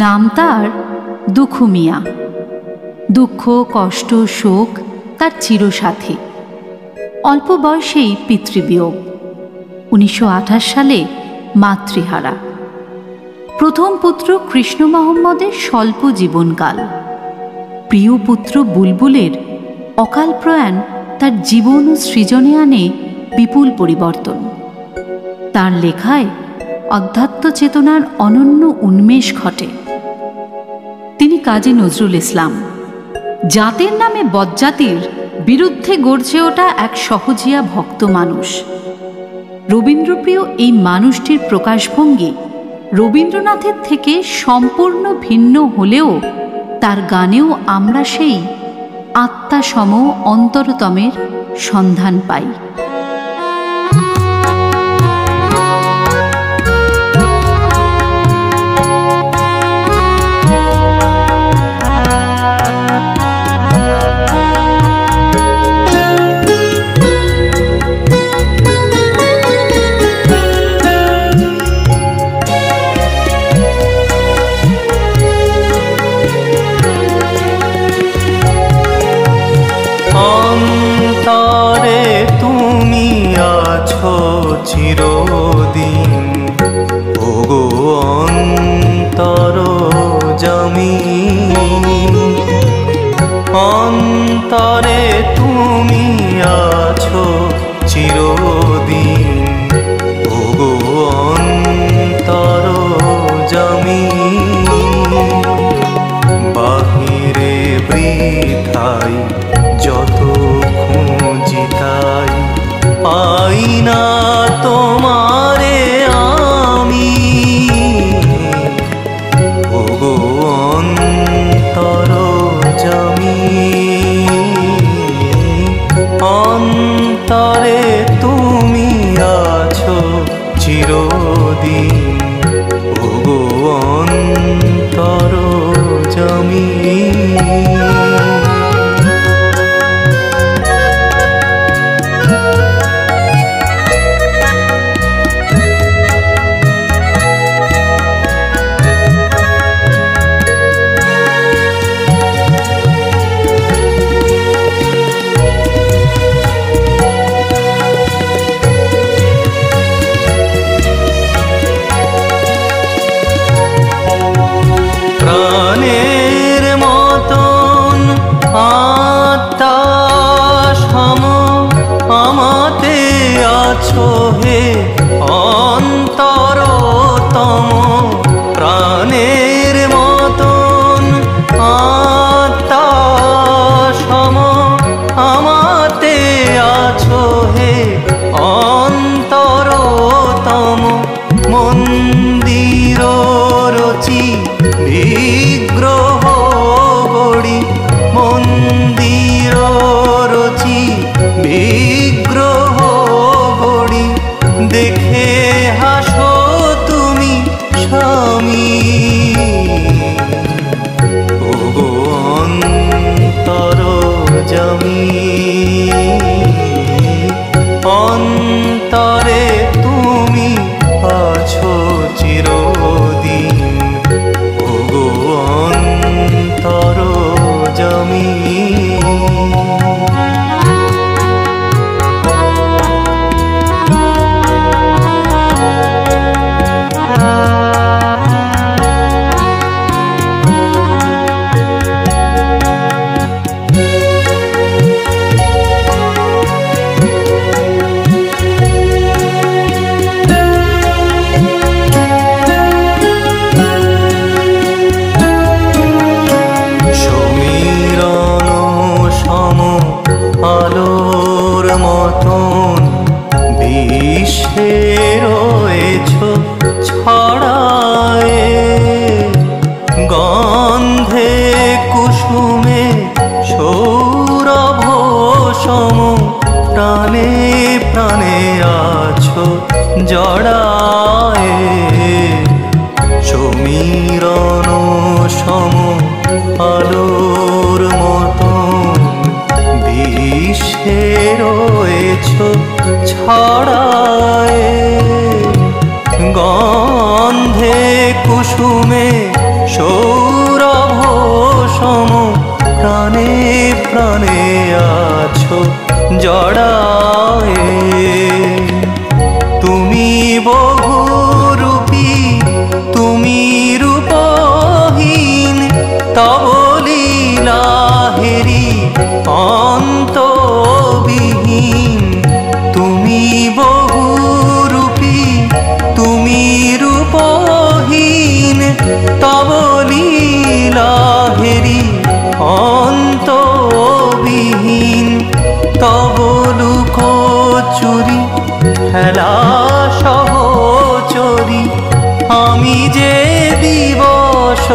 নাম তার দুখু মিয়া। দুঃখ, কষ্ট, শোক তার চিরসাথী। অল্প বয়সেই পিতৃবিয়োগ। 1928 সালে মাতৃহারা। প্রথম পুত্র কৃষ্ণ মোহাম্মদের স্বল্প জীবনকাল। প্রিয় পুত্র বুলবুলের অকাল প্রয়াণ তার জীবন ও সৃজনে আনে বিপুল পরিবর্তন। তার লেখায় অধ্যাত্ম চেতনার অনন্য উন্মেষ ঘটে। তিনি কাজী নজরুল ইসলাম। জাতের নামে বজ্জাতির বিরুদ্ধে গর্জে ওঠা এক সহজিয়া ভক্ত মানুষ। রবীন্দ্রপ্রিয় এই মানুষটির প্রকাশভঙ্গি রবীন্দ্রনাথের থেকে সম্পূর্ণ ভিন্ন হলেও তার গানেও আমরা সেই আত্মাসম অন্তরতমের সন্ধান পাই। অন্তরে তুমি আছো চিরদিন, ওগো অন্তর জমি। অন্তরে তুমি আছো চিরদিন, ওগো অন্তর জমি। বাহিরে বৃথাই যত খুঁজি তাই পাই না তোমারে আমি, ওগো অন্তর জমি। অন্তরে তুমি আছো চিরদিন, ওগো অন্তর জমি। প্রাণের মতন আত্মা সম আমাতে আছো হে অন্তরতম। প্রাণের মতন আত্মা সম আমাতে আছো হে অন্তরতম। মন্দির রচি বিগ্রহ গড়ি, মন্দির রচি বিগ্রহ গড়ি, দেখে হাসো তুমি স্বামী, ওগো অন্তর জমি। অন্তরে তুমি আছো চিরদিন, ওগো অন্তর জমি। আলোর মতন বিশ্বে রয়েছ ছড়ায়ে, গন্ধে কুসুমে সৌরভ সম প্রাণে প্রাণে আছো জড়ায়ে। সমীরণ সম আলোর মতন বিশ্বে রয়েছ ছড়ায়ে, গন্ধে গন্ধে কুসুমে সৌরভ সম প্রাণে প্রাণে আছো জড়ায়ে। তুমি বহুরূপী, তুমি রূপহীন, তব লীলা হেরি অন্তবিহীন। তুমি বহুরূপী, তুমি রূপহীন, তব লীলা হেরি অন্তবিহীন। তব লুকোচুরি খেলা সহচরী, আমি যে দিবস